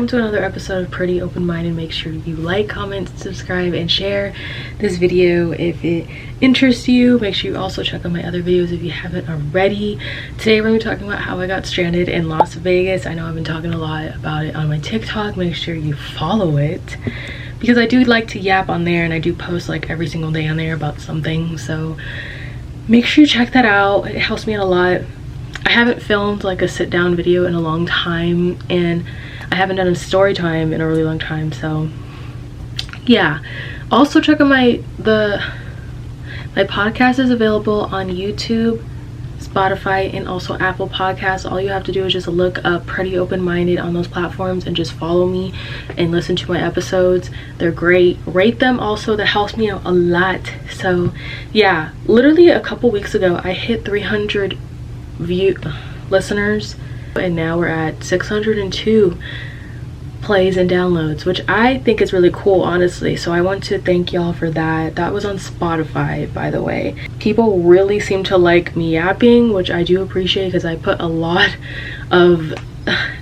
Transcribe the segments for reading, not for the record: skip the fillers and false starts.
welcome to another episode of Pretty Open Minded. Make sure you like, comment, subscribe, and share this video if it interests you. Make sure you also check out my other videos if you haven't already. Today we're going to be talking about how I got stranded in Las Vegas. I know I've been talking a lot about it on my TikTok. Make sure you follow it because I do like to yap on there, and I do post like every single day on there about something, so make sure you check that out. It helps me out a lot. I haven't filmed like a sit down video in a long time, and I haven't done a story time in a really long time, so yeah. Also check out my podcast is available on YouTube, Spotify, and also Apple Podcasts. All you have to do is just look up Pretty Open Minded on those platforms and just follow me and listen to my episodes. They're great. Rate them also. That helps me out a lot. So yeah, literally a couple weeks ago I hit 300 listeners, and now we're at 602 plays and downloads, which I think is really cool, honestly. So I want to thank y'all for that. That was on Spotify, by the way. People really seem to like me yapping, which I do appreciate because I put a lot of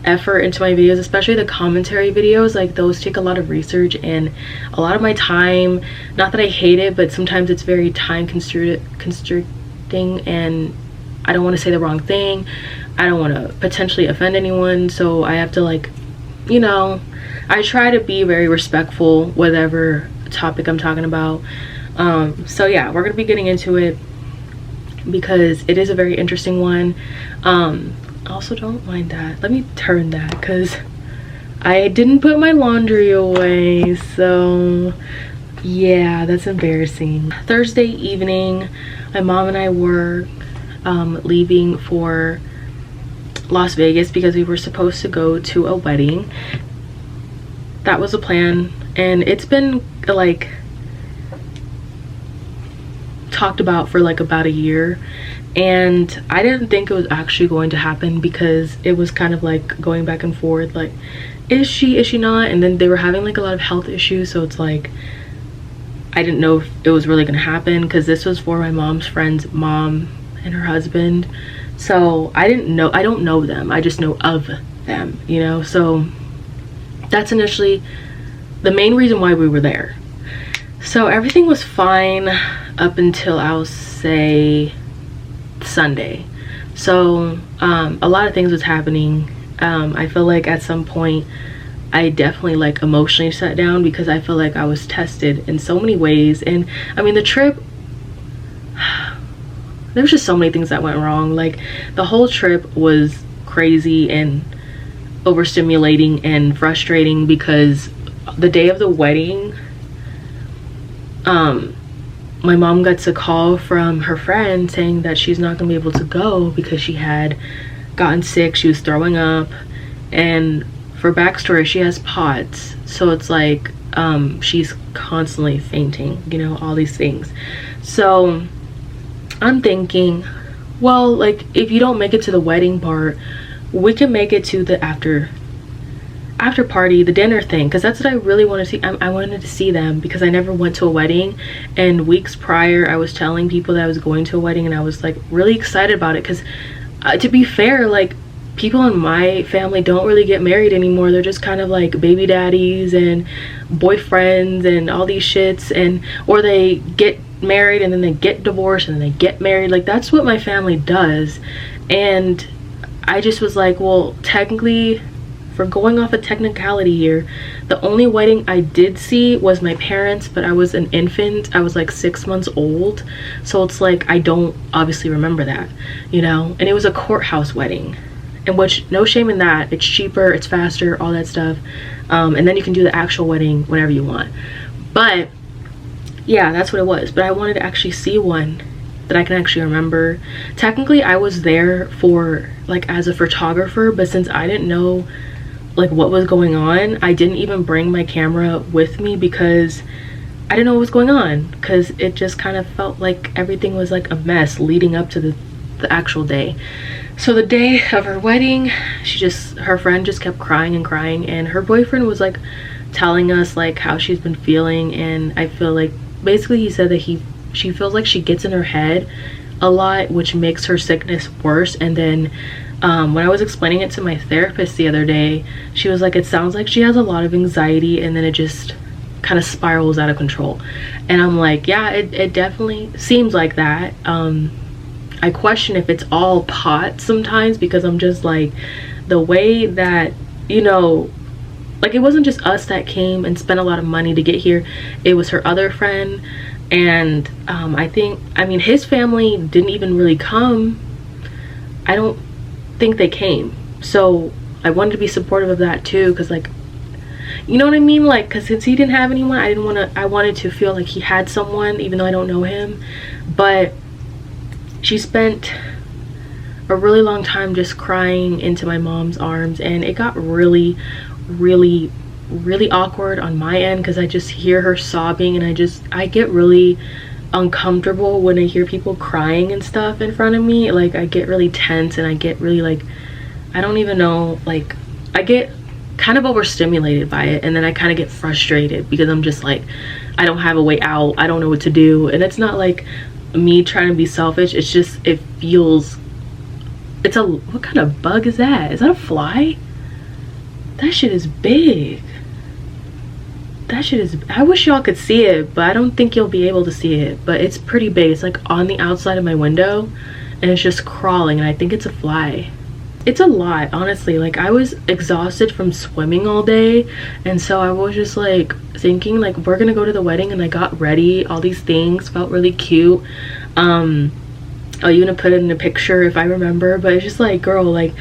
effort into my videos, especially the commentary videos. Like, those take a lot of research and a lot of my time. Not that I hate it, but sometimes it's very time constricting, and I don't want to say the wrong thing. I don't want to potentially offend anyone, so I have to, like, you know, I try to be very respectful whatever topic I'm talking about. So yeah, we're gonna be getting into it because it is a very interesting one. Also, don't mind that. Let me turn that because I didn't put my laundry away, so yeah, that's embarrassing. Thursday evening, my mom and I were leaving for Las Vegas because we were supposed to go to a wedding. That was a plan, and it's been like talked about for like about a year, and I didn't think it was actually going to happen because it was kind of like going back and forth, like, is she not? And then they were having like a lot of health issues, so it's like I didn't know if it was really gonna happen because this was for my mom's friend's mom and her husband. So I don't know them, I just know of them, you know. So that's initially the main reason why we were there. So everything was fine up until, I'll say, Sunday. So a lot of things was happening. I feel like at some point I definitely like emotionally shut down because I feel like I was tested in so many ways. And I mean, the trip, there was just so many things that went wrong. Like, the whole trip was crazy and overstimulating and frustrating because the day of the wedding, my mom gets a call from her friend saying that she's not gonna be able to go because she had gotten sick. She was throwing up, and for backstory, she has POTS, so it's like she's constantly fainting, you know, all these things. So I'm thinking, well, like, if you don't make it to the wedding part, we can make it to the after party, the dinner thing, because that's what I really want to see. I wanted to see them because I never went to a wedding, and weeks prior I was telling people that I was going to a wedding, and I was like really excited about it because to be fair, like, people in my family don't really get married anymore. They're just kind of like baby daddies and boyfriends and all these shits, and or they get married and then they get divorced and then they get married. Like, that's what my family does. And I just was like, well, technically, for going off a technicality here, the only wedding I did see was my parents', but I was an infant. I was like 6 months old, so it's like I don't obviously remember that, you know. And it was a courthouse wedding, in which, no shame in that, it's cheaper, it's faster, all that stuff, and then you can do the actual wedding whenever you want. But yeah, that's what it was. But I wanted to actually see one that I can actually remember. Technically, I was there for, like, as a photographer, but since I didn't know like what was going on, I didn't even bring my camera with me because I didn't know what was going on, because it just kind of felt like everything was like a mess leading up to the actual day. So the day of her wedding, her friend just kept crying and crying, and her boyfriend was like telling us like how she's been feeling, and I feel like basically he said that she feels like she gets in her head a lot, which makes her sickness worse, and then When I was explaining it to my therapist the other day, she was like, it sounds like she has a lot of anxiety and then it just kind of spirals out of control. And I'm like, yeah, it definitely seems like that. I question if it's all pot sometimes, because I'm just like, the way that, you know, like, it wasn't just us that came and spent a lot of money to get here. It was her other friend, and I mean, his family didn't even really come. I don't think they came. So I wanted to be supportive of that too, because, like, you know what I mean? Like, because since he didn't have anyone, I wanted to feel like he had someone, even though I don't know him. But she spent a really long time just crying into my mom's arms, and it got really awkward on my end, because I just hear her sobbing, and I get really uncomfortable when I hear people crying and stuff in front of me. Like, I get really tense, and I get really, like, I don't even know, like, I get kind of overstimulated by it, and then I kind of get frustrated because I'm just like, I don't have a way out, I don't know what to do. And it's not like me trying to be selfish, it's just, it feels, it's a, what kind of bug is that? Is that a fly? That shit is big. That shit is, I wish y'all could see it, but I don't think you'll be able to see it. But it's pretty big. It's like on the outside of my window, and it's just crawling, and I think it's a fly. It's a lot, honestly. Like, I was exhausted from swimming all day, and so I was just like thinking, like, we're gonna go to the wedding, and I got ready, all these things, felt really cute. I'll even put it in a picture if I remember, but it's just like, girl, like,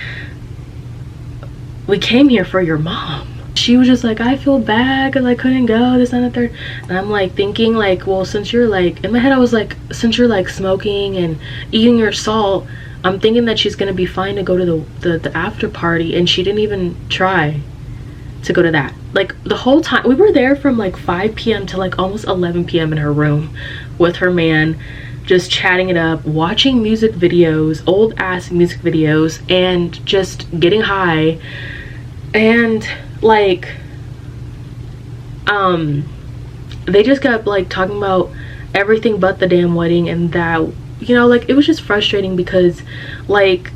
we came here for your mom. She was just like, I feel bad because I couldn't go, this and the third. And I'm like thinking, like, well, since you're like, in my head I was like, since you're like smoking and eating your salt, I'm thinking that she's gonna be fine to go to the after party, and she didn't even try to go to that. Like, the whole time we were there from like 5 p.m. to like almost 11 p.m. in her room with her man, just chatting it up, watching music videos, old ass music videos, and just getting high. And like, they just kept like talking about everything but the damn wedding, and that, you know, like, it was just frustrating because, like,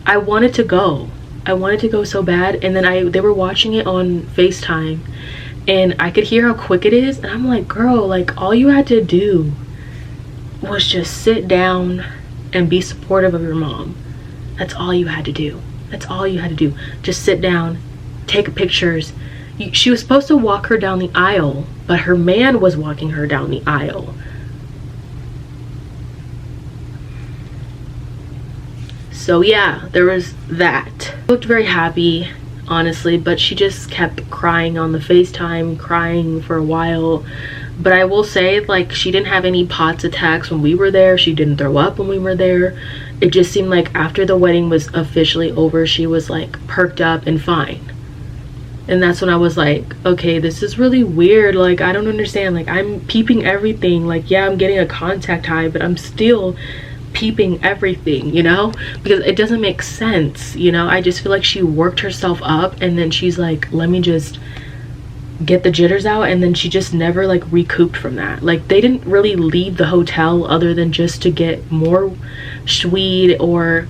I wanted to go so bad, and then they were watching it on FaceTime, and I could hear how quick it is, and I'm like, girl, like, all you had to do was just sit down and be supportive of your mom. That's all you had to do. That's all you had to do. Just sit down, take pictures. She was supposed to walk her down the aisle, but her man was walking her down the aisle. So yeah, there was that. Looked very happy, honestly, but she just kept crying on the FaceTime, crying for a while. But I will say, like, she didn't have any POTS attacks when we were there. She didn't throw up when we were there. It just seemed like after the wedding was officially over, she was like perked up and fine. And that's when I was like, okay, this is really weird. Like, I don't understand. Like, I'm peeping everything. Like, yeah, I'm getting a contact high, but I'm still peeping everything, you know, because it doesn't make sense, you know. I just feel like she worked herself up, and then she's like, let me just get the jitters out, and then she just never like recouped from that. Like, they didn't really leave the hotel other than just to get more weed or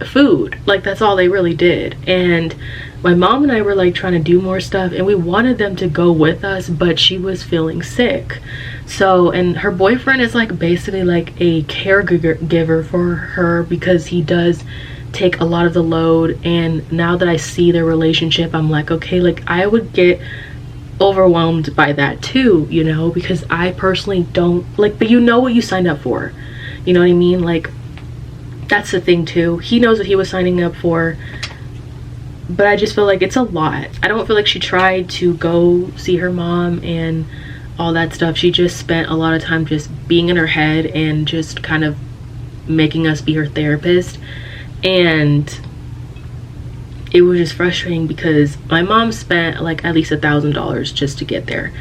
food. Like, that's all they really did. And my mom and I were like trying to do more stuff, and we wanted them to go with us, but she was feeling sick. So, and her boyfriend is like basically like a caregiver for her, because he does take a lot of the load. And now that I see their relationship, I'm like, okay, like, I would get overwhelmed by that too, you know, because I personally don't like, but you know what you signed up for, you know what I mean? Like, that's the thing too. He knows what he was signing up for, but I just feel like it's a lot. I don't feel like she tried to go see her mom and all that stuff. She just spent a lot of time just being in her head and just kind of making us be her therapist. And it was just frustrating because my mom spent like at least $1,000 just to get there.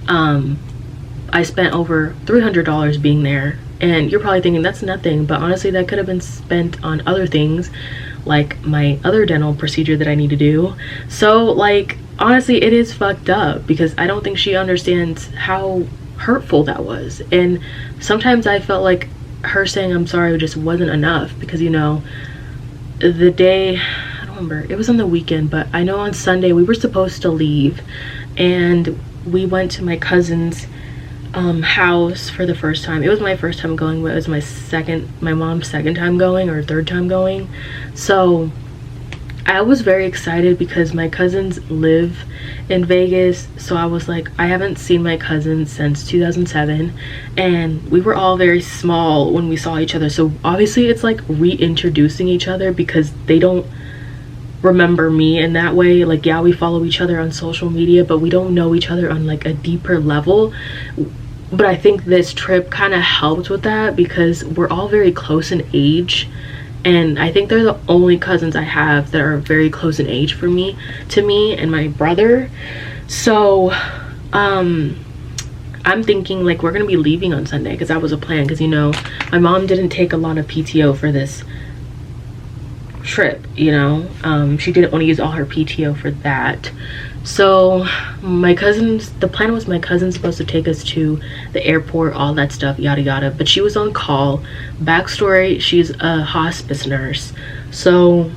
I spent over $300 being there, and you're probably thinking that's nothing, but honestly that could have been spent on other things, like my other dental procedure that I need to do. So, like, honestly, it is fucked up because I don't think she understands how hurtful that was. And sometimes I felt like her saying I'm sorry just wasn't enough, because, you know, the day, I don't remember, it was on the weekend, but I know on Sunday we were supposed to leave, and we went to my cousin's house for the first time. It was my first time going, but it was my mom's second time going, or third time going. So I was very excited because my cousins live in Vegas, so I was like, I haven't seen my cousins since 2007, and we were all very small when we saw each other, so obviously it's like reintroducing each other because they don't remember me in that way. Like, yeah, we follow each other on social media, but we don't know each other on like a deeper level. But I think this trip kind of helped with that because we're all very close in age, and I think they're the only cousins I have that are very close in age to me and my brother. So I'm thinking like we're gonna be leaving on Sunday, because that was a plan, because you know my mom didn't take a lot of PTO for this trip, you know. She didn't want to use all her PTO for that. So the plan was my cousin's supposed to take us to the airport, all that stuff, yada yada, but she was on call. Backstory, she's a hospice nurse, so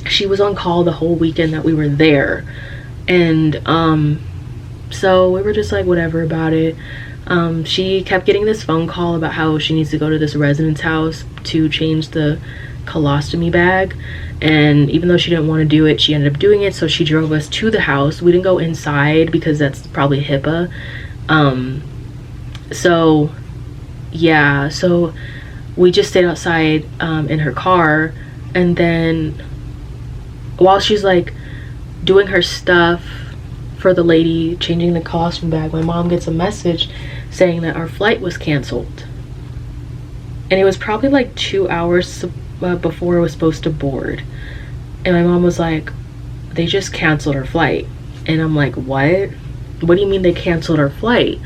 she was on call the whole weekend that we were there. And so we were just like whatever about it. She kept getting this phone call about how she needs to go to this resident's house to change the colostomy bag, and even though she didn't want to do it, she ended up doing it. So she drove us to the house. We didn't go inside because that's probably HIPAA. So yeah, so we just stayed outside in her car, and then while she's like doing her stuff for the lady changing the colostomy bag, my mom gets a message saying that our flight was canceled, and it was probably like 2 hours before it was supposed to board. And my mom was like, they just canceled our flight. And I'm like, what do you mean they canceled our flight?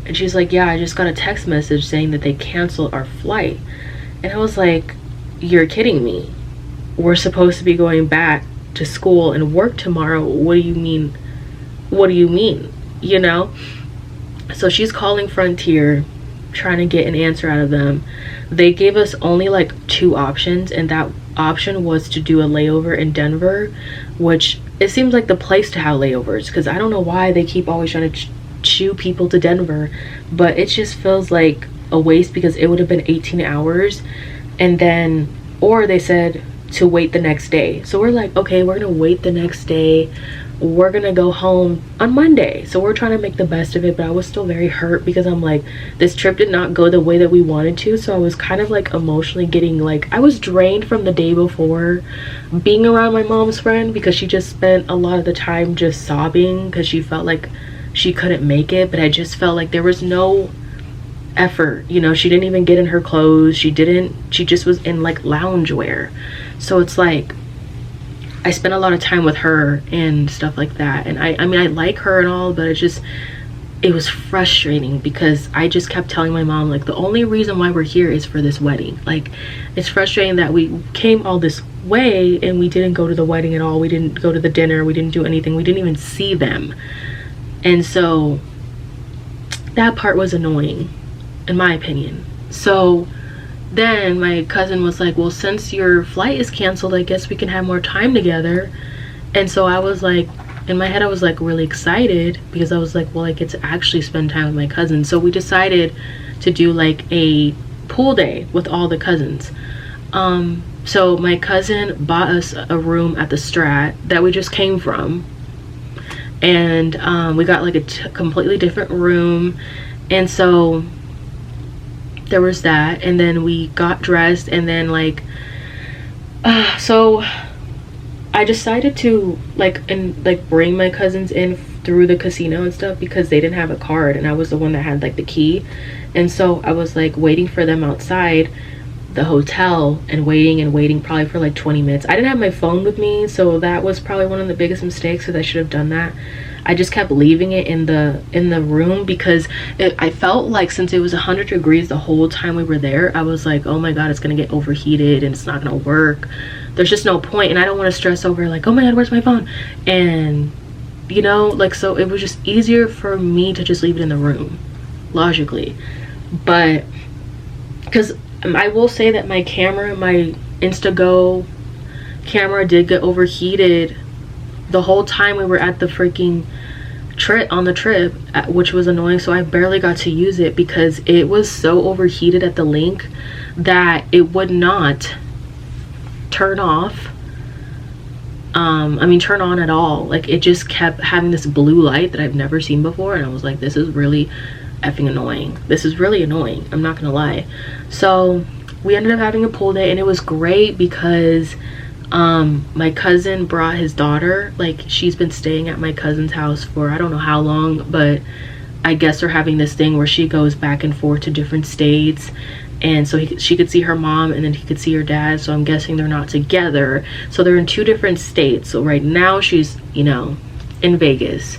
And she's like, yeah, I just got a text message saying that they canceled our flight. And I was like, you're kidding me, we're supposed to be going back to school and work tomorrow. What do you mean, you know? So she's calling Frontier, trying to get an answer out of them. They gave us only like 2 options, and that option was to do a layover in Denver, which it seems like the place to have layovers, because I don't know why they keep always trying to chew people to Denver, but it just feels like a waste, because it would have been 18 hours. And then, or they said to wait the next day. So we're like, okay, we're gonna wait the next day, we're gonna go home on Monday. So we're trying to make the best of it, but I was still very hurt because I'm like, this trip did not go the way that we wanted to. So I was kind of like emotionally getting like, I was drained from the day before being around my mom's friend, because she just spent a lot of the time just sobbing because she felt like she couldn't make it. But I just felt like there was no effort, you know. She didn't even get in her clothes, she just was in like loungewear. So it's like I spent a lot of time with her and stuff like that, and I mean I like her and all, but it was frustrating because I just kept telling my mom like, the only reason why we're here is for this wedding. Like, it's frustrating that we came all this way and we didn't go to the wedding at all, we didn't go to the dinner, we didn't do anything, we didn't even see them. And so that part was annoying in my opinion. So then my cousin was like, well, since your flight is canceled, I guess we can have more time together. And so I was like, in my head I was like really excited, because I was like, well, I get to actually spend time with my cousin. So we decided to do like a pool day with all the cousins. So my cousin bought us a room at the Strat that we just came from, and we got like a completely different room. And so there was that, and then we got dressed, and then like so I decided to like bring my cousins in through the casino and stuff, because they didn't have a card and I was the one that had like the key. And so I was like waiting for them outside the hotel and waiting probably for like 20 minutes. I didn't have my phone with me, so that was probably one of the biggest mistakes, because I should have done that. I just kept leaving it in the room, because I felt like since it was 100 degrees the whole time we were there, I was like, oh my god, it's gonna get overheated and it's not gonna work. There's just no point, and I don't want to stress over like, oh my god, where's my phone? And you know, like, so it was just easier for me to just leave it in the room logically. But because I will say that my camera, my Instago camera did get overheated the whole time we were at the freaking trip, which was annoying. So I barely got to use it because it was so overheated at the link that it would not turn off. I mean turn on at all. Like it just kept having this blue light that I've never seen before, and I was like, this is really effing annoying. This is really annoying, I'm not gonna lie. So we ended up having a pool day, and it was great because my cousin brought his daughter. Like she's been staying at my cousin's house for I don't know how long, but I guess they're having this thing where she goes back and forth to different states, and so she could see her mom and then he could see her dad. So I'm guessing they're not together, so they're in 2 different states. So right now she's, you know, in Vegas,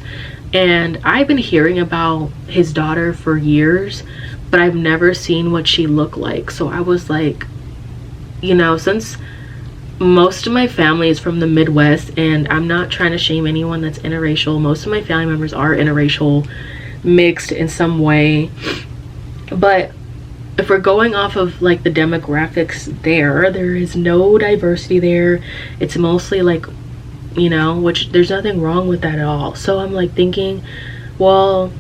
and I've been hearing about his daughter for years, but I've never seen what she looked like. So I was like, you know, since most of my family is from the Midwest, and I'm not trying to shame anyone that's interracial, most of my family members are interracial, mixed in some way, but if we're going off of like the demographics, there is no diversity there. It's mostly like, you know, which there's nothing wrong with that at all. So I'm like thinking, well,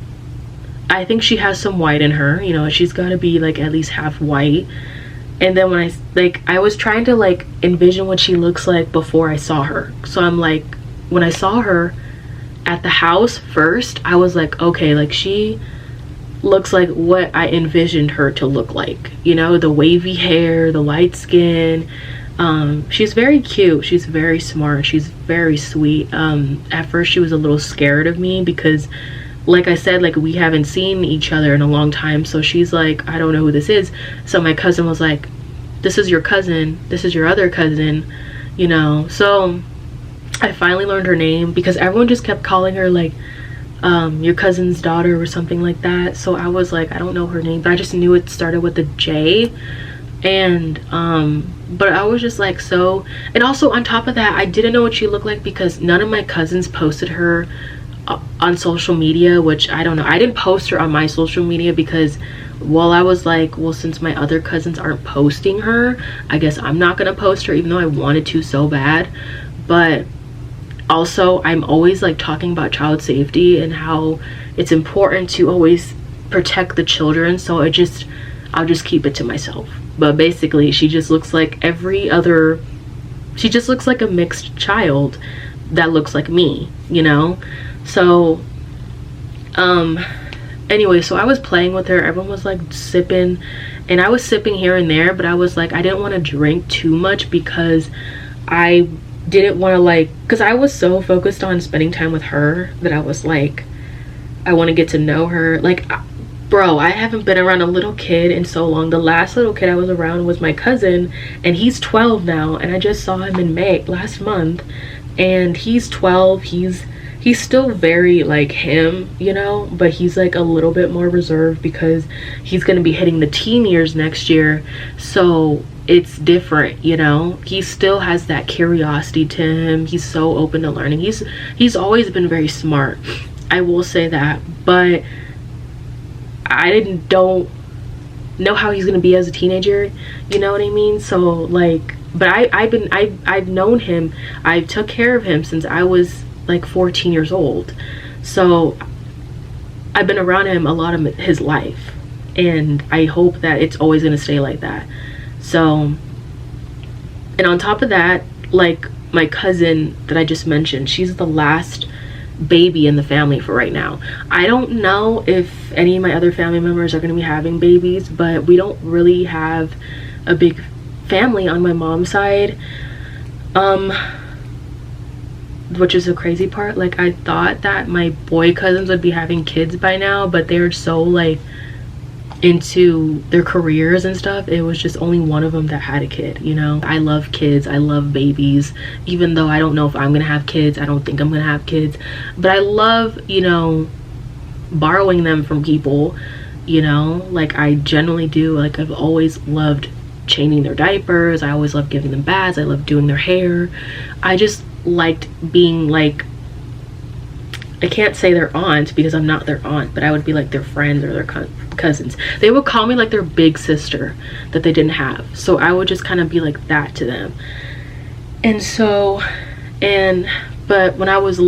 I think she has some white in her, you know, she's got to be like at least half white. And then when I was trying to like envision what she looks like before I saw her. So I'm like, when I saw her at the house first, I was like, okay, like she looks like what I envisioned her to look like, you know, the wavy hair, the light skin. She's very cute, she's very smart, she's very sweet. At first she was a little scared of me because, like I said, like we haven't seen each other in a long time. So she's like, I don't know who this is. So my cousin was like, this is your cousin, this is your other cousin, you know. So I finally learned her name because everyone just kept calling her like your cousin's daughter or something like that. So I was like, I don't know her name, but I just knew it started with a J. And but I was just like, so, and also on top of that, I didn't know what she looked like because none of my cousins posted her on social media, which I don't know, I didn't post her on my social media because, well, I was like, well, since my other cousins aren't posting her, I guess I'm not gonna post her, even though I wanted to so bad. But also I'm always like talking about child safety and how it's important to always protect the children, so I'll just keep it to myself. But basically she just looks like she just looks like a mixed child that looks like me, you know. So anyway, so I was playing with her, everyone was like sipping, and I was sipping here and there, but I was like, I didn't want to drink too much because I didn't want to, like, because I was so focused on spending time with her that I was like, I want to get to know her. Like, bro, I haven't been around a little kid in so long. The last little kid I was around was my cousin, and he's 12 now, and I just saw him in May last month, and he's 12. He's still very like him, you know, but he's like a little bit more reserved because he's gonna be hitting the teen years next year. So it's different, you know. He still has that curiosity to him. He's so open to learning. He's always been very smart, I will say that, but I don't know how he's gonna be as a teenager, you know what I mean? So like, but I've known him, I took care of him since I was like 14 years old, so I've been around him a lot of his life, and I hope that it's always gonna stay like that. So, and on top of that, like my cousin that I just mentioned, she's the last baby in the family for right now. I don't know if any of my other family members are going to be having babies, but we don't really have a big family on my mom's side, which is the crazy part. Like, I thought that my boy cousins would be having kids by now, but they're so like into their careers and stuff. It was just only one of them that had a kid, you know. I love kids, I love babies, even though I don't know if I'm gonna have kids. I don't think I'm gonna have kids, but I love, you know, borrowing them from people, you know. Like, I generally do. Like, I've always loved changing their diapers, I always loved giving them baths, I loved doing their hair. I just liked being like, I can't say their aunt because I'm not their aunt, but I would be like their friends or their cousins. They would call me like their big sister that they didn't have, so I would just kind of be like that to them. And so, but when I was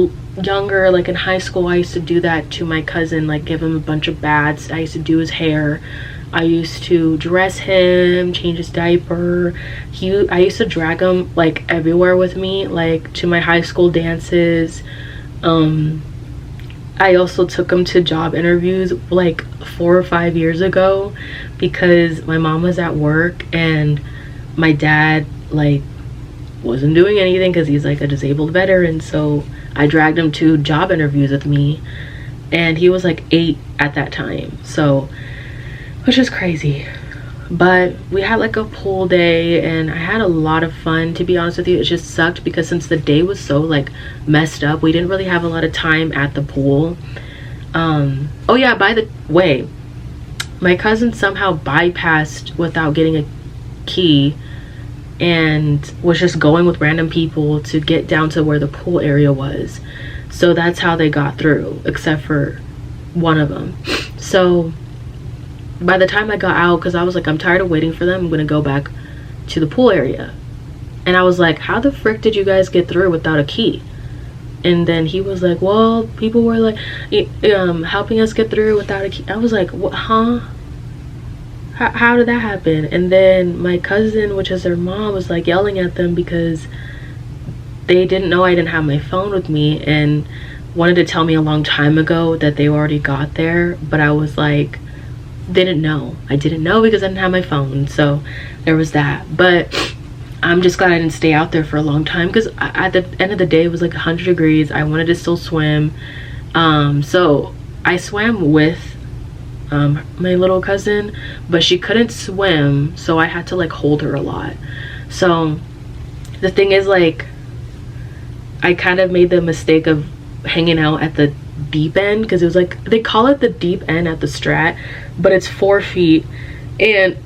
younger, like in high school, I used to do that to my cousin, like give him a bunch of baths. I used to do his hair. I used to dress him, change his diaper. I used to drag him like everywhere with me, like to my high school dances. I also took him to job interviews like 4 or 5 years ago because my mom was at work and my dad like wasn't doing anything because he's like a disabled veteran. So I dragged him to job interviews with me, and he was like 8 at that time, so which is crazy. But we had like a pool day and I had a lot of fun, to be honest with you. It just sucked because since the day was so like messed up, we didn't really have a lot of time at the pool. Oh yeah, by the way, my cousin somehow bypassed without getting a key and was just going with random people to get down to where the pool area was. So that's how they got through, except for one of them. So by the time I got out, because I was like, I'm tired of waiting for them, I'm gonna go back to the pool area. And I was like, how the frick did you guys get through without a key? And then he was like, well, people were like helping us get through without a key. I was like, what, huh? How did that happen? And then my cousin, which is their mom, was like yelling at them because they didn't know I didn't have my phone with me and wanted to tell me a long time ago that they already got there. But I was like, didn't know. I didn't know because I didn't have my phone. So there was that. But I'm just glad I didn't stay out there for a long time because at the end of the day it was like 100 degrees. I wanted to still swim. So I swam with my little cousin, but she couldn't swim, so I had to like hold her a lot. So the thing is, like, I kind of made the mistake of hanging out at the deep end because it was like, they call it the deep end at the Strat, but it's 4 feet and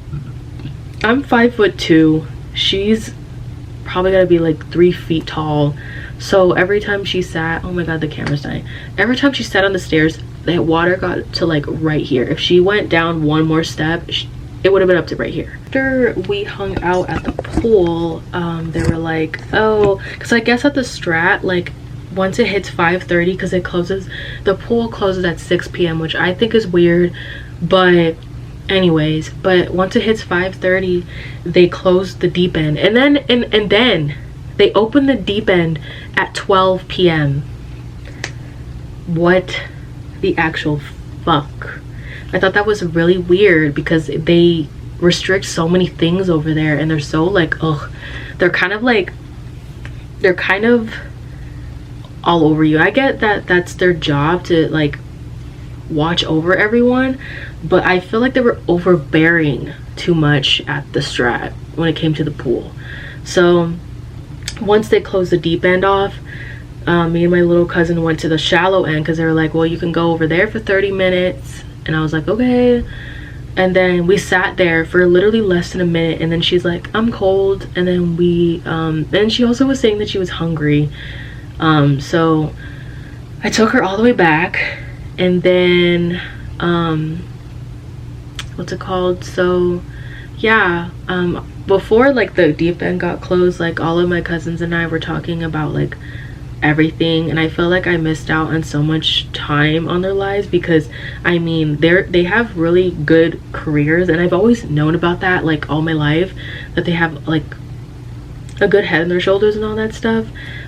I'm 5'2". She's probably gotta be like 3 feet tall. So every time she sat, oh my god, the camera's dying. Every time she sat on the stairs, the water got to like right here. If she went down one more step, it would have been up to right here. After we hung out at the pool, they were like, oh, because I guess at the Strat, like once it hits 5:30, because it closes, the pool closes at 6 p.m, which I think is weird, but anyways, but once it hits 5:30, they close the deep end, and then they open the deep end at 12 p.m. What the actual fuck? I thought that was really weird because they restrict so many things over there and they're so like, ugh, they're kind of all over you. I get that that's their job to like watch over everyone, but I feel like they were overbearing too much at the Strat when it came to the pool. So once they closed the deep end off, me and my little cousin went to the shallow end because they were like, well, you can go over there for 30 minutes. And I was like, okay. And then we sat there for literally less than a minute, and then she's like, I'm cold. And then we and she also was saying that she was hungry. So I took her all the way back, and then what's it called? So yeah, before like the deep end got closed, like all of my cousins and I were talking about like everything, and I feel like I missed out on so much time on their lives because I mean they have really good careers, and I've always known about that like all my life, that they have like a good head on their shoulders and all that stuff,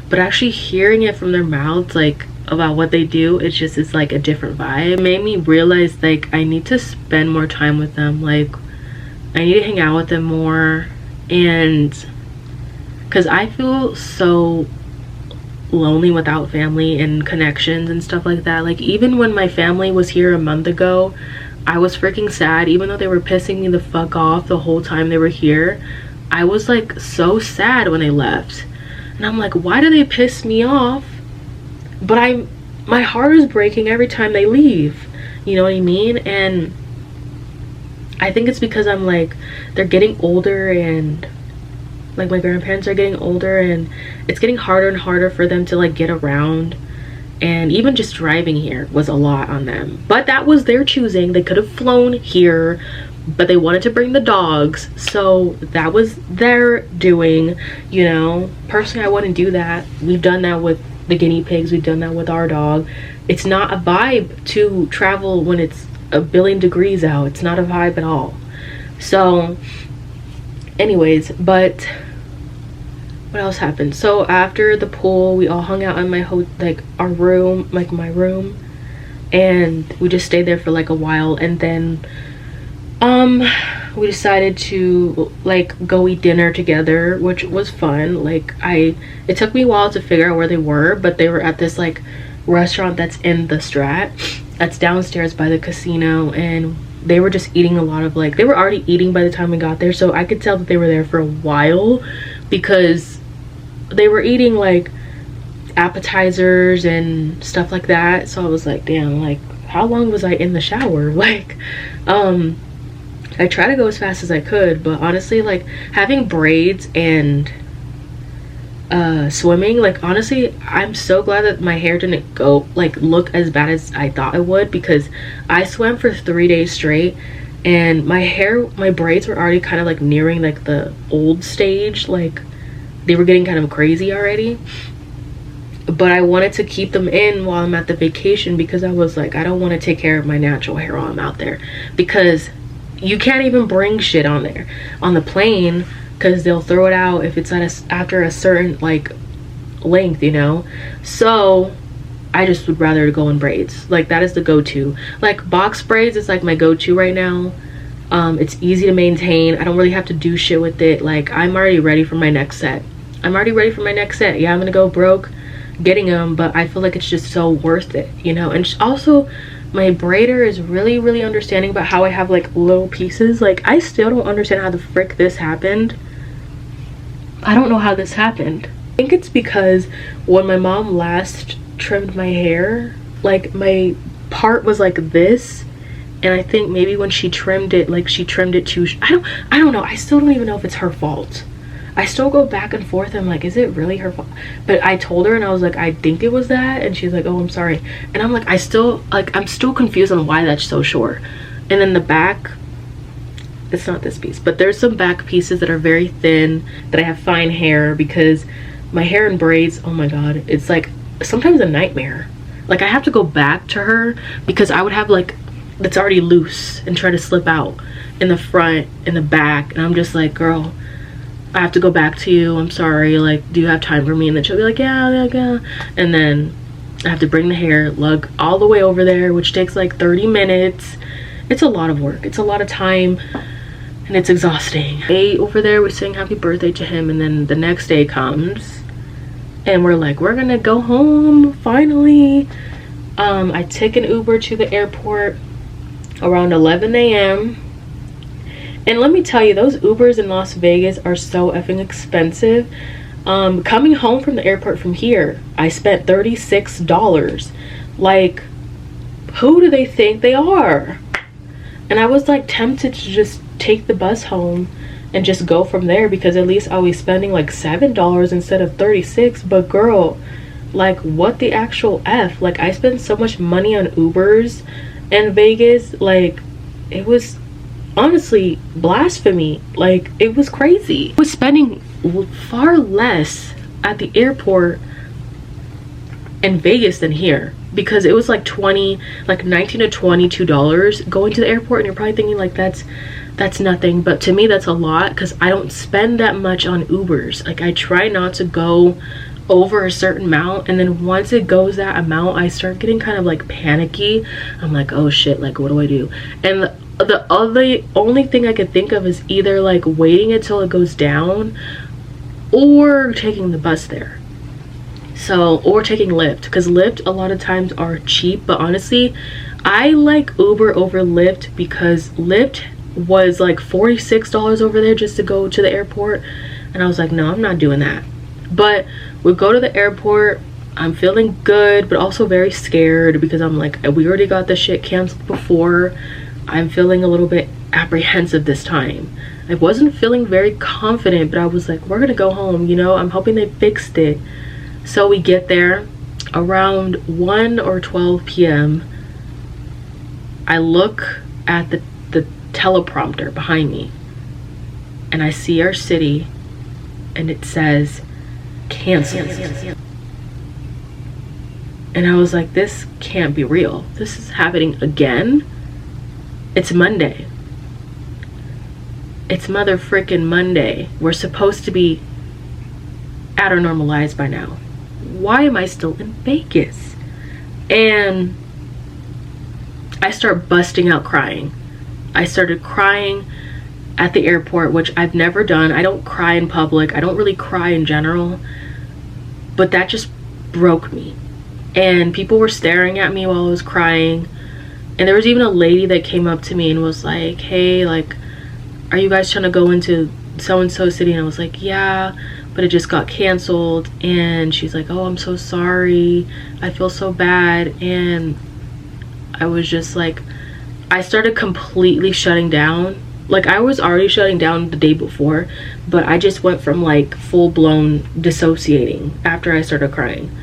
but actually hearing it from their mouths like about what they do, it's just, it's like a different vibe. It made me realize like I need to spend more time with them, like I need to hang out with them more, and because I feel so lonely without family and connections and stuff like that. Like even when my family was here a month ago, I was freaking sad. Even though they were pissing me the fuck off the whole time they were here, I was like so sad when they left, and I'm like, why do they piss me off? But my heart is breaking every time they leave, you know what I mean? And I think it's because I'm like, they're getting older, and like my grandparents are getting older, and it's getting harder and harder for them to like get around, and even just driving here was a lot on them. But that was their choosing. They could have flown here, but they wanted to bring the dogs, so that was their doing, you know. Personally, I wouldn't do that. We've done that with the guinea pigs, we've done that with our dog. It's not a vibe to travel when it's a billion degrees out. It's not a vibe at all. So anyways, but what else happened? So after the pool, we all hung out in my our room, like my room, and we just stayed there for like a while. And then we decided to like go eat dinner together, which was fun. Like it took me a while to figure out where they were, but they were at this like restaurant that's in the Strat, that's downstairs by the casino, and they were just eating a lot of like, they were already eating by the time we got there, so I could tell that they were there for a while because they were eating like appetizers and stuff like that. So I was like, damn, like how long was I in the shower? Like I try to go as fast as I could, but honestly, like having braids and swimming, like honestly, I'm so glad that my hair didn't go like look as bad as I thought it would, because I swam for 3 days straight and my braids were already kind of like nearing like the old stage, like they were getting kind of crazy already. But I wanted to keep them in while I'm at the vacation, because I was like, I don't want to take care of my natural hair while I'm out there, because you can't even bring shit on there on the plane, because they'll throw it out if it's after a certain like length, you know. So I just would rather go in braids. Like that is the go-to. Like box braids is like my go-to right now. It's easy to maintain. I don't really have to do shit with it. Like I'm already ready for my next set. Yeah, I'm gonna go broke getting them, but I feel like it's just so worth it, you know. And also my braider is really understanding about how I have like little pieces. Like I still don't understand how the frick this happened. I don't know how this happened. I think it's because when my mom last trimmed my hair, like my part was like this, and I think maybe when she trimmed it, like she trimmed it too I don't know. I still don't even know if it's her fault. I still go back and forth. I'm like, is it really her fault? But I told her and I was like, I think it was that, and she's like, oh, I'm sorry. And I'm like, I'm still confused on why that's so short. And then the back, it's not this piece, but there's some back pieces that are very thin that I have fine hair, because my hair in braids, oh my god, it's like sometimes a nightmare. Like I have to go back to her because I would have like that's already loose and try to slip out in the front, in the back, and I'm just like, girl, I have to go back to you, I'm sorry, like do you have time for me? And then she'll be like, yeah. And then I have to bring the hair, lug all the way over there, which takes like 30 minutes. It's a lot of work, it's a lot of time, and it's exhausting. Over there, we're saying happy birthday to him, and then the next day comes and we're like, we're gonna go home finally. I took an Uber to the airport around 11 a.m. and let me tell you, those Ubers in Las Vegas are so effing expensive. Coming home from the airport from here, I spent $36. Like, who do they think they are? And I was like tempted to just take the bus home and just go from there, because at least I'll be spending like $7 instead of 36. But girl, like what the actual F? Like I spent so much money on Ubers in Vegas, like it was honestly blasphemy. Like it was crazy. I was spending far less at the airport in Vegas than here, because it was like $19 to $22 going to the airport. And you're probably thinking like that's nothing, but to me that's a lot, because I don't spend that much on Ubers. Like I try not to go over a certain amount, and then once it goes that amount, I start getting kind of like panicky. I'm like, oh shit, like what do I do? And the only thing I could think of is either like waiting until it goes down or taking the bus there. So, or taking Lyft, because Lyft a lot of times are cheap. But honestly, I like Uber over Lyft, because Lyft was like $46 over there just to go to the airport, and I was like, no, I'm not doing that. But we go to the airport, I'm feeling good but also very scared, because I'm like, we already got the shit canceled before. I'm feeling a little bit apprehensive this time. I wasn't feeling very confident, but I was like, we're gonna go home, you know, I'm hoping they fixed it. So we get there around 1 or 12 p.m. I look at the teleprompter behind me, and I see our city, and it says cancel. And I was like, this can't be real. This is happening again. It's Monday. It's mother frickin' Monday. We're supposed to be at our normal lives by now. Why am I still in Vegas? And I start busting out crying. I started crying at the airport, which I've never done. I don't cry in public. I don't really cry in general. But that just broke me. And people were staring at me while I was crying. And there was even a lady that came up to me and was like, hey, like, are you guys trying to go into so-and-so city? And I was like, yeah, but it just got canceled. And she's like, oh, I'm so sorry. I feel so bad. And I was just like, I started completely shutting down. Like, I was already shutting down the day before, but I just went from like full-blown dissociating after I started crying.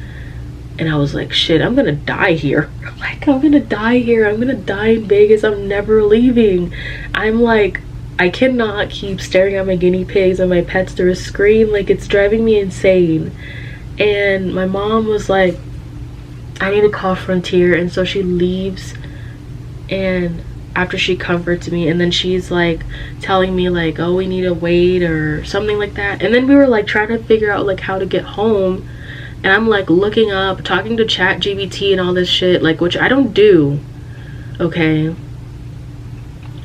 And I was like, shit, I'm gonna die here. Like, I'm gonna die here. I'm gonna die in Vegas. I'm never leaving. I'm like, I cannot keep staring at my guinea pigs and my pets through a screen. Like, it's driving me insane. And my mom was like, I need to call Frontier. And so she leaves, and after she comforts me, and then she's like telling me like, oh, we need to wait or something like that. And then we were like trying to figure out like how to get home, and I'm like looking up, talking to ChatGPT and all this shit, like, which I don't do, okay?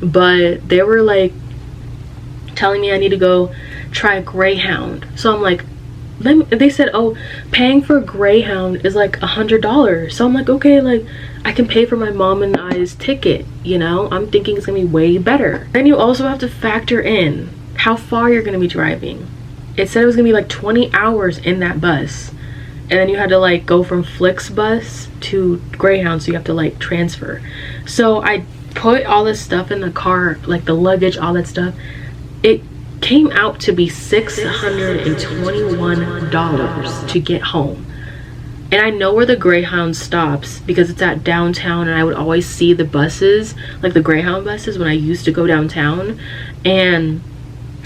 But they were like telling me I need to go try a Greyhound. So I'm like, they said, oh, paying for a Greyhound is like $100. So I'm like, okay, like, I can pay for my mom and I's ticket, you know? I'm thinking it's gonna be way better. Then you also have to factor in how far you're gonna be driving. It said it was gonna be like 20 hours in that bus. And then you had to like go from Flixbus to Greyhound, so you have to like transfer. So I put all this stuff in the car, like the luggage, all that stuff. It came out to be $621 to get home. And I know where the Greyhound stops because it's at downtown, and I would always see the buses, like the Greyhound buses, when I used to go downtown. And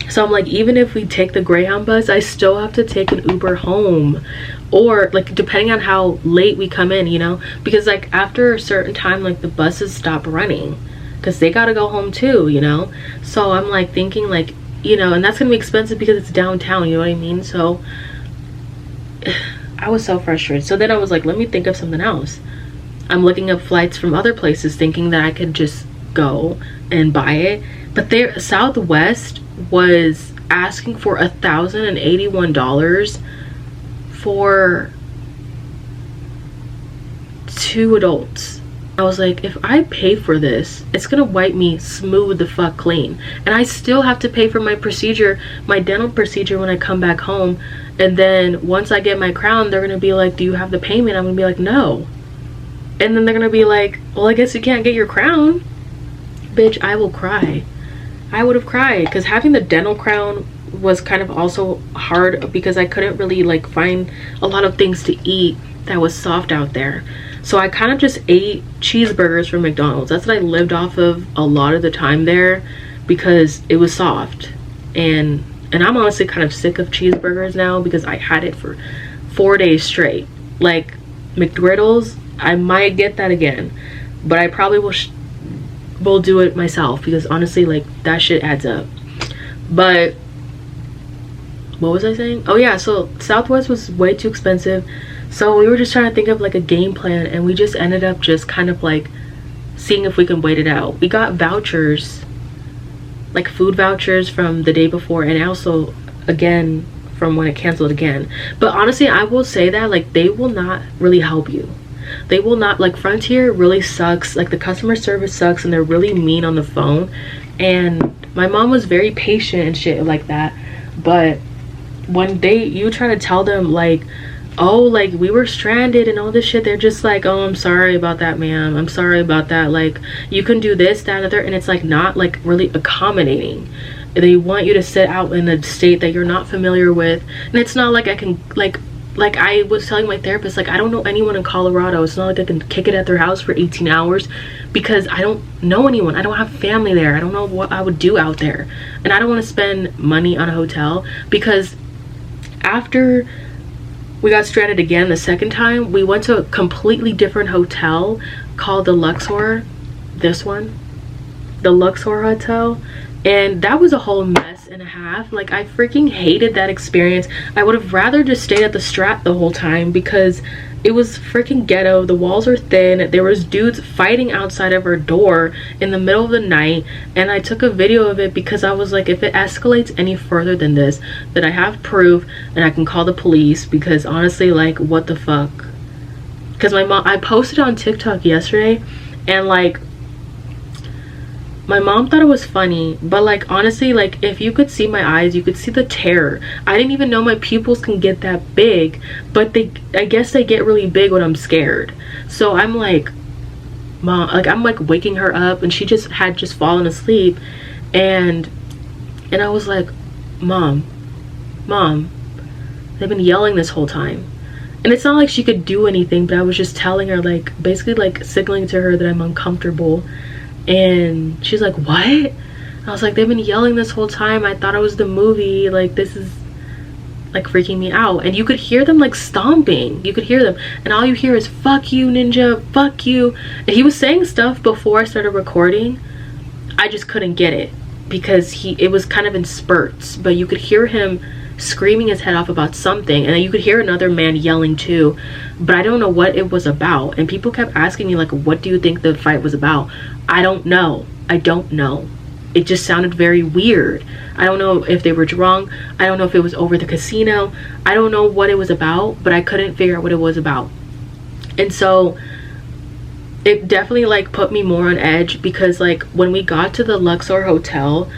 so I'm like, even if we take the Greyhound bus, I still have to take an Uber home, or like depending on how late we come in, you know, because like after a certain time, like the buses stop running because they gotta go home too, you know. So I'm like thinking like, you know, and that's gonna be expensive because it's downtown, you know what I mean? So I was so frustrated. So then I was like, let me think of something else. I'm looking up flights from other places thinking that I could just go and buy it. But there, Southwest was asking for $1,081 for 2 adults. I was like, if I pay for this, it's gonna wipe me smooth the fuck clean. And I still have to pay for my procedure, my dental procedure, when I come back home. And then once I get my crown, they're gonna be like, do you have the payment? I'm gonna be like, no. And then they're gonna be like, well, I guess you can't get your crown. Bitch, I will cry. I would have cried, because having the dental crown was kind of also hard because I couldn't really like find a lot of things to eat that was soft out there. So I kind of just ate cheeseburgers from McDonald's. That's what I lived off of a lot of the time there because it was soft. And I'm honestly kind of sick of cheeseburgers now because I had it for 4 days straight. Like McGriddles, I might get that again, but I probably will do it myself because honestly, like, that shit adds up. But what was I saying? Oh yeah, so Southwest was way too expensive. So we were just trying to think of like a game plan, and we just ended up just kind of like seeing if we can wait it out. We got vouchers, like food vouchers from the day before, and also again from when it canceled again. But honestly, I will say that like they will not really help you. They will not, like, Frontier really sucks. Like, the customer service sucks, and they're really mean on the phone. And my mom was very patient and shit like that, but when you try to tell them like, oh, like, we were stranded and all this shit, they're just like, oh, I'm sorry about that, ma'am, I'm sorry about that, like, you can do this, that, and other. And it's like not like really accommodating. They want you to sit out in a state that you're not familiar with, and it's not like I can, like, like I was telling my therapist, like I don't know anyone in Colorado. It's not like I can kick it at their house for 18 hours because I don't know anyone. I don't have family there. I don't know what I would do out there, and I don't want to spend money on a hotel, because after we got stranded again the second time, we went to a completely different hotel called the Luxor. This one, the Luxor Hotel, and that was a whole mess and a half. Like I freaking hated that experience. I would have rather just stayed at the Strat the whole time, because it was freaking ghetto. The walls are thin. There was dudes fighting outside of our door in the middle of the night, and I took a video of it because I was like, if it escalates any further than this, then I have proof and I can call the police, because honestly, like, what the fuck. Because my mom, I posted on TikTok yesterday, and like my mom thought it was funny, but like honestly, like if you could see my eyes, you could see the terror. I didn't even know my pupils can get that big, but I guess they get really big when I'm scared. So I'm like, mom, like I'm like waking her up, and she had just fallen asleep, and I was like, mom, they've been yelling this whole time. And it's not like she could do anything, but I was just telling her, like basically like signaling to her that I'm uncomfortable. And she's like, what? I was like, they've been yelling this whole time. I thought it was the movie. Like, this is like freaking me out. And you could hear them like stomping. You could hear them, and all you hear is fuck you, ninja, fuck you. And he was saying stuff before I started recording. I just couldn't get it because it was kind of in spurts, but you could hear him screaming his head off about something, and then you could hear another man yelling too, but I don't know what it was about. And people kept asking me like, what do you think the fight was about? I don't know. It just sounded very weird. I don't know if they were drunk. I don't know if it was over the casino. I don't know what it was about, but I couldn't figure out what it was about. And so it definitely like put me more on edge, because like when we got to the Luxor Hotel,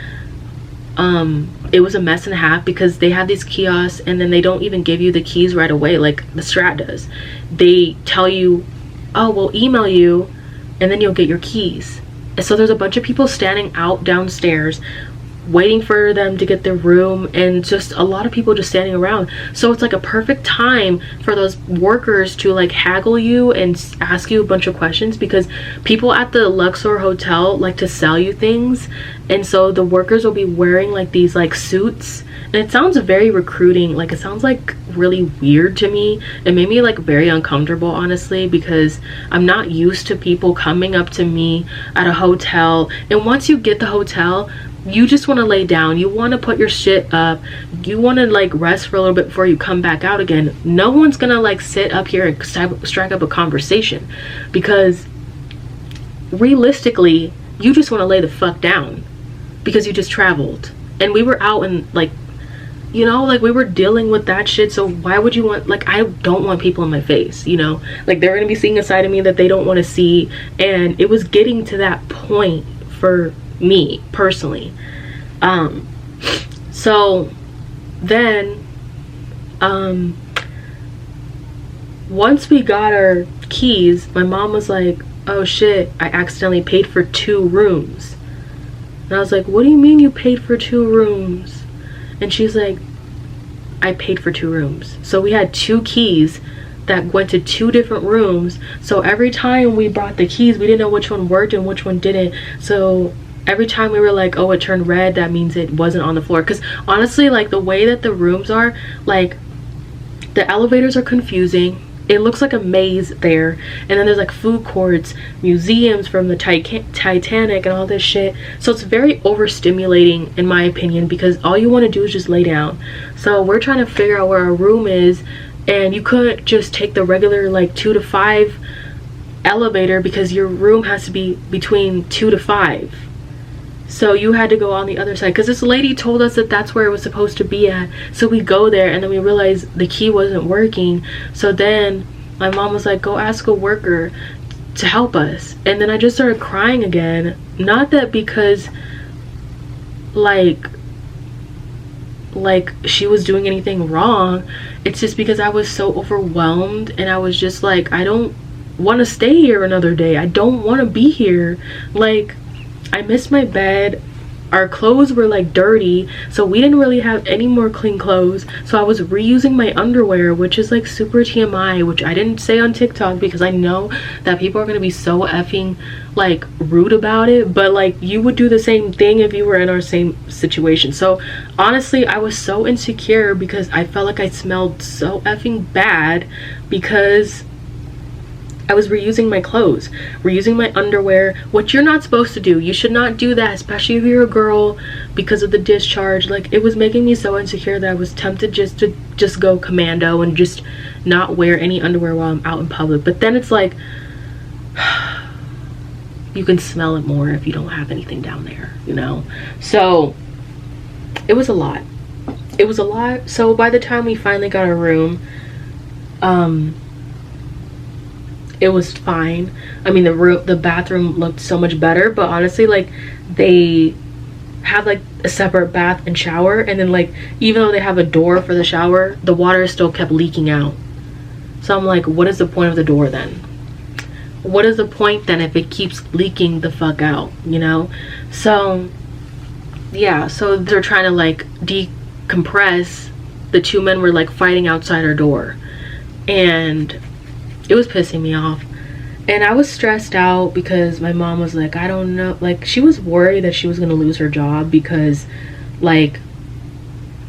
it was a mess and a half, because they have these kiosks, and then they don't even give you the keys right away like the Strat does. They tell you, oh, we'll email you and then you'll get your keys. And so there's a bunch of people standing out downstairs waiting for them to get their room, and just a lot of people just standing around. So it's like a perfect time for those workers to like haggle you and ask you a bunch of questions, because people at the Luxor Hotel like to sell you things, and so the workers will be wearing like these like suits, and it sounds very recruiting. Like it sounds like really weird to me. It made me like very uncomfortable, honestly, because I'm not used to people coming up to me at a hotel. And once you get the hotel, you just want to lay down, you want to put your shit up, you want to like rest for a little bit before you come back out again. No one's gonna like sit up here and strike up a conversation, because realistically you just want to lay the fuck down because you just traveled. And we were out, and like, you know, like we were dealing with that shit. So why would you want, like, I don't want people in my face, you know, like they're gonna be seeing a side of me that they don't want to see. And it was getting to that point for me personally. So then once we got our keys, my mom was like, oh shit, I accidentally paid for 2 rooms. And I was like, what do you mean you paid for 2 rooms? And she's like, I paid for 2 rooms. So we had 2 keys that went to 2 different rooms. So every time we brought the keys, we didn't know which one worked and which one didn't. So every time we were like, oh, it turned red, that means it wasn't on the floor. Because honestly, like the way that the rooms are, like the elevators are confusing. It looks like a maze there, and then there's like food courts, museums from the Titanic and all this shit. So it's very overstimulating in my opinion, because all you want to do is just lay down. So we're trying to figure out where our room is, and you couldn't just take the regular like 2 to 5 elevator, because your room has to be between 2 to 5. So you had to go on the other side, because this lady told us that that's where it was supposed to be at. So we go there, and then we realized the key wasn't working. So then my mom was like, go ask a worker to help us. And then I just started crying again. Not that because like she was doing anything wrong. It's just because I was so overwhelmed, and I was just like, I don't want to stay here another day. I don't want to be here. Like, I miss my bed. our clothes were like dirty, so we didn't really have any more clean clothes. So I was reusing my underwear, which is like super TMI, which I didn't say on TikTok because I know that people are gonna be so effing like rude about it, but like you would do the same thing if you were in our same situation. So honestly, I was so insecure because I felt like I smelled so effing bad because I was reusing my clothes, reusing my underwear, which you're not supposed to do. You should not do that, especially if you're a girl, because of the discharge. Like, it was making me so insecure that I was tempted just go commando and just not wear any underwear while I'm out in public. But then it's like, you can smell it more if you don't have anything down there, you know? So it was a lot. It was a lot. So by the time we finally got our room, it was fine. I mean, the bathroom looked so much better, but honestly, like, they have like a separate bath and shower, and then like, even though they have a door for the shower, the water still kept leaking out. So I'm like, what is the point of the door then? What is the point then if it keeps leaking the fuck out, you know? So yeah, so they're trying to like decompress. The two men were like fighting outside our door, and it was pissing me off. And I was stressed out because my mom was like, I don't know, like, she was worried that she was gonna lose her job because like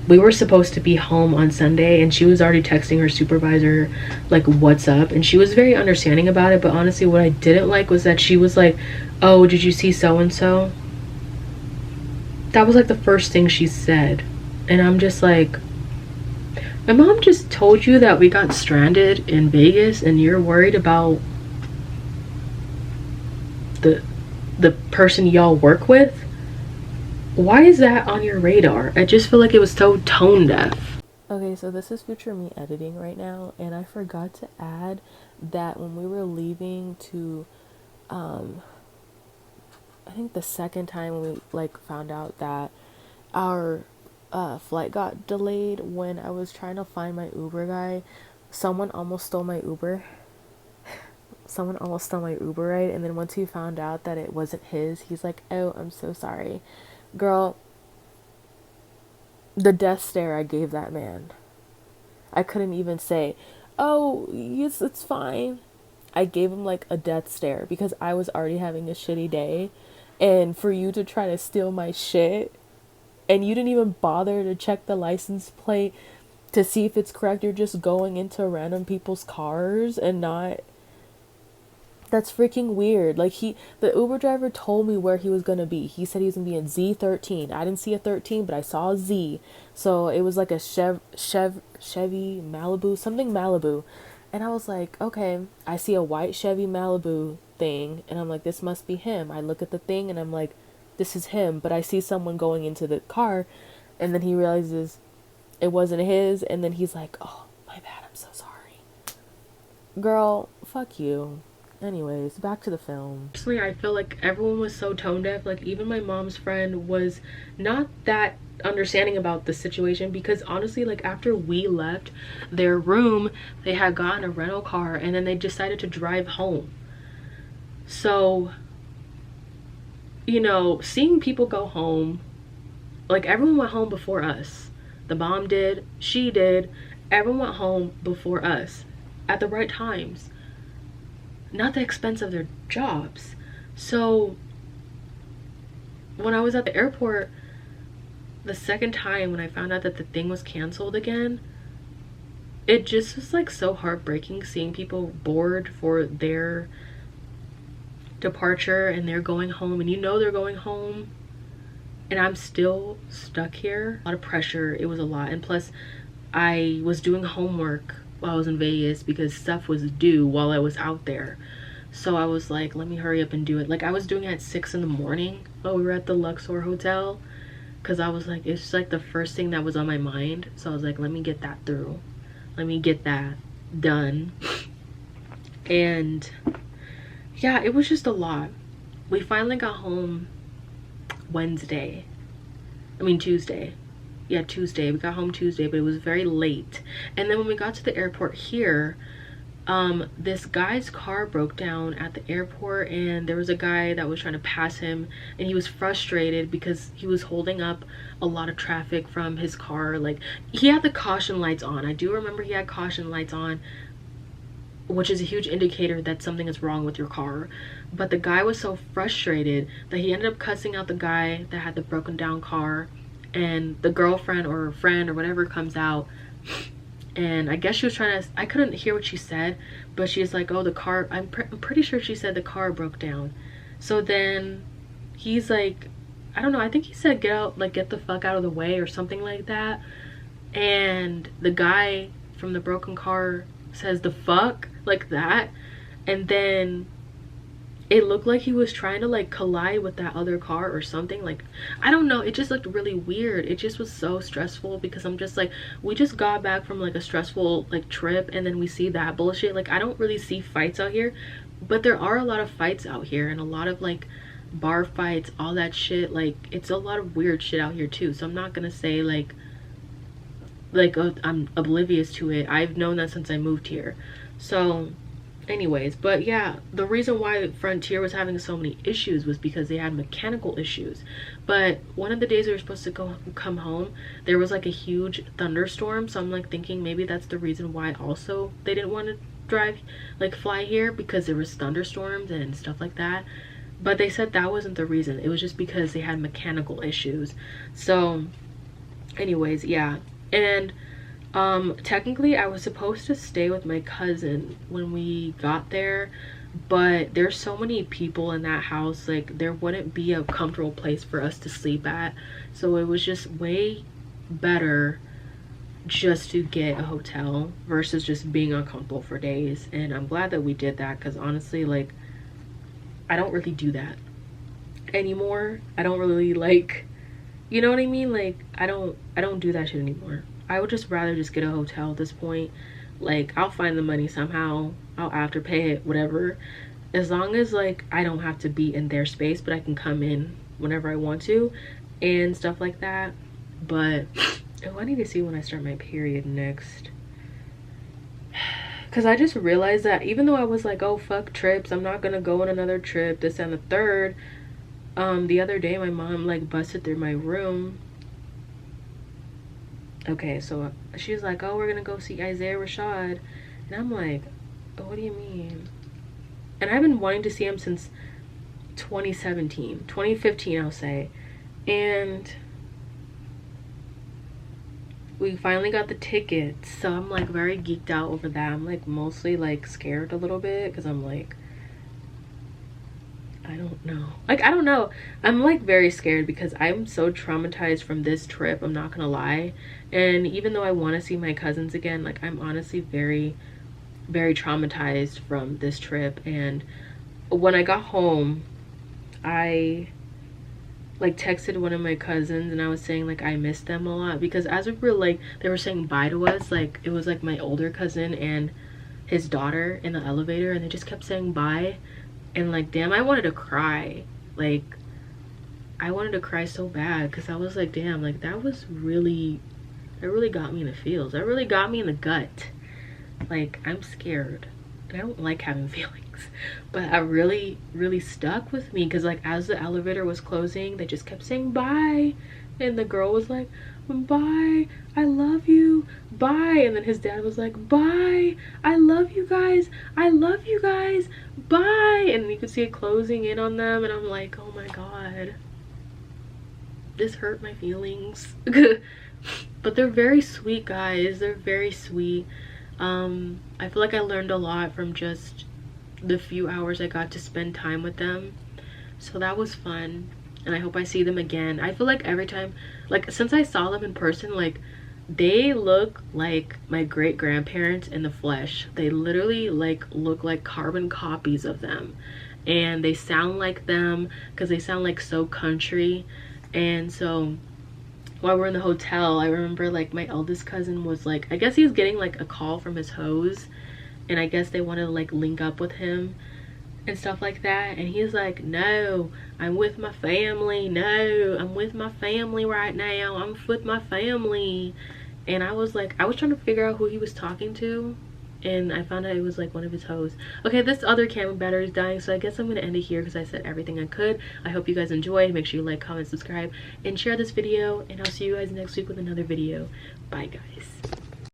we were supposed to be home on Sunday, and she was already texting her supervisor like, what's up? And she was very understanding about it. But honestly, what I didn't like was that she was like, oh, did you see so and so? That was like the first thing she said. And I'm just like, my mom just told you that we got stranded in Vegas and you're worried about the person y'all work with? Why is that on your radar? I just feel like it was so tone deaf. Okay, so this is future me editing right now, and I forgot to add that when we were leaving to I think the second time when we like found out that our flight got delayed, when I was trying to find my Uber guy, someone almost stole my Uber. Someone almost stole my Uber ride, and then once he found out that it wasn't his, he's like, oh, I'm so sorry. Girl, the death stare I gave that man. I couldn't even say, oh, yes, it's fine. I gave him like a death stare because I was already having a shitty day, and for you to try to steal my shit, and you didn't even bother to check the license plate to see if it's correct. You're just going into random people's cars and not... That's freaking weird. Like, the Uber driver told me where he was gonna be. He said he was gonna be in Z13. I didn't see a 13, but I saw a Z. So it was like a Chevy Malibu, something Malibu. And I was like, okay, I see a white Chevy Malibu thing, and I'm like, this must be him. I look at the thing and I'm like, this is him. But I see someone going into the car, and then he realizes it wasn't his, and then he's like, oh, my bad, I'm so sorry. Girl, fuck you. Anyways, back to the film. Personally, I feel like everyone was so tone deaf. Like, even my mom's friend was not that understanding about the situation, because honestly, like, after we left their room, they had gotten a rental car, and then they decided to drive home. So, you know, seeing people go home, like, everyone went home before us. The mom did, she did, everyone went home before us at the right times, not the expense of their jobs. So when I was at the airport the second time, when I found out that the thing was canceled again, it just was like so heartbreaking seeing people board for their departure, and they're going home, and you know they're going home, and I'm still stuck here. A lot of pressure. It was a lot. And plus, I was doing homework while I was in Vegas because stuff was due while I was out there. So I was like, let me hurry up and do it. Like, I was doing it at 6 in the morning while we were at the Luxor hotel, because I was like, it's just like the first thing that was on my mind. So I was like, let me get that through. Let me get that done. And yeah, it was just a lot. We finally got home Tuesday. Yeah, Tuesday. We got home Tuesday, but it was very late. And then when we got to the airport here, this guy's car broke down at the airport, and there was a guy that was trying to pass him, and he was frustrated because he was holding up a lot of traffic from his car. Like, he had the caution lights on. I do remember he had caution lights on, which is a huge indicator that something is wrong with your car. But the guy was so frustrated that he ended up cussing out the guy that had the broken down car, and the girlfriend or friend or whatever comes out, and I guess she was trying to, I couldn't hear what she said, but she's like, oh, the car, I'm pretty sure she said the car broke down. So then he's like, I don't know, I think he said get out, like get the fuck out of the way or something like that. And the guy from the broken car says the fuck, like that. And then it looked like he was trying to like collide with that other car or something. Like, I don't know, it just looked really weird. It just was so stressful because I'm just like, we just got back from like a stressful like trip, and then we see that bullshit. Like, I don't really see fights out here, but there are a lot of fights out here, and a lot of like bar fights, all that shit. Like, it's a lot of weird shit out here too. So I'm not gonna say like oh, I'm oblivious to it. I've known that since I moved here. So anyways, but yeah, the reason why Frontier was having so many issues was because they had mechanical issues. But one of the days we were supposed to come home, there was like a huge thunderstorm. So I'm like thinking maybe that's the reason why also they didn't want to drive, like fly here, because there was thunderstorms and stuff like that. But they said that wasn't the reason. It was just because they had mechanical issues. So anyways, yeah. And technically I was supposed to stay with my cousin when we got there, but there's so many people in that house, like there wouldn't be a comfortable place for us to sleep at. So it was just way better just to get a hotel versus just being uncomfortable for days. And I'm glad that we did that, because honestly, like, I don't really do that anymore. I don't really, like, you know what I mean? Like, I don't do that shit anymore. I would just rather just get a hotel at this point. Like, I'll find the money somehow, I'll afterpay it, whatever, as long as like I don't have to be in their space, but I can come in whenever I want to and stuff like that. But oh, I need to see when I start my period next, because I just realized that even though I was like, oh fuck trips, I'm not gonna go on another trip, this and the third, the other day my mom like busted through my room. Okay, so she's like, oh, we're gonna go see Isaiah Rashad, and I'm like, oh, what do you mean? And I've been wanting to see him since 2015, I'll say. And we finally got the tickets, so I'm like very geeked out over that. I'm like mostly like scared a little bit, because I'm like, I don't know. Like, I don't know. I'm like very scared because I'm so traumatized from this trip, I'm not gonna lie. And even though I want to see my cousins again, like I'm honestly very, very traumatized from this trip. And when I got home, I like texted one of my cousins, and I was saying like I missed them a lot, because as we were like, they were saying bye to us, like it was like my older cousin and his daughter in the elevator, and they just kept saying bye. And like, damn, I wanted to cry. Like, I wanted to cry so bad, because I was like, damn, like that was really, it really got me in the feels. That really got me in the gut. Like, I'm scared. I don't like having feelings, but I really, really stuck with me, because like as the elevator was closing, they just kept saying bye, and the girl was like, bye, I love you, bye. And then his dad was like, bye, I love you guys, I love you guys, bye. And you could see it closing in on them, and I'm like, oh my god, this hurt my feelings. But they're very sweet guys, they're very sweet. I feel like I learned a lot from just the few hours I got to spend time with them, so that was fun. And I hope I see them again. I feel like every time, like since I saw them in person, like they look like my great grandparents in the flesh. They literally like look like carbon copies of them, and they sound like them, because they sound like so country. And so while we're in the hotel, I remember like my eldest cousin was like, I guess he was getting like a call from his hoes, and I guess they wanted to like link up with him and stuff like that. And he's like, no, I'm with my family, no, I'm with my family right now, I'm with my family. And I was like, I was trying to figure out who he was talking to, and I found out it was like one of his hoes. Okay, this other camera battery is dying, so I guess I'm gonna end it here because I said everything I could. I hope you guys enjoy. Make sure you like, comment, subscribe, and share this video, and I'll see you guys next week with another video. Bye guys.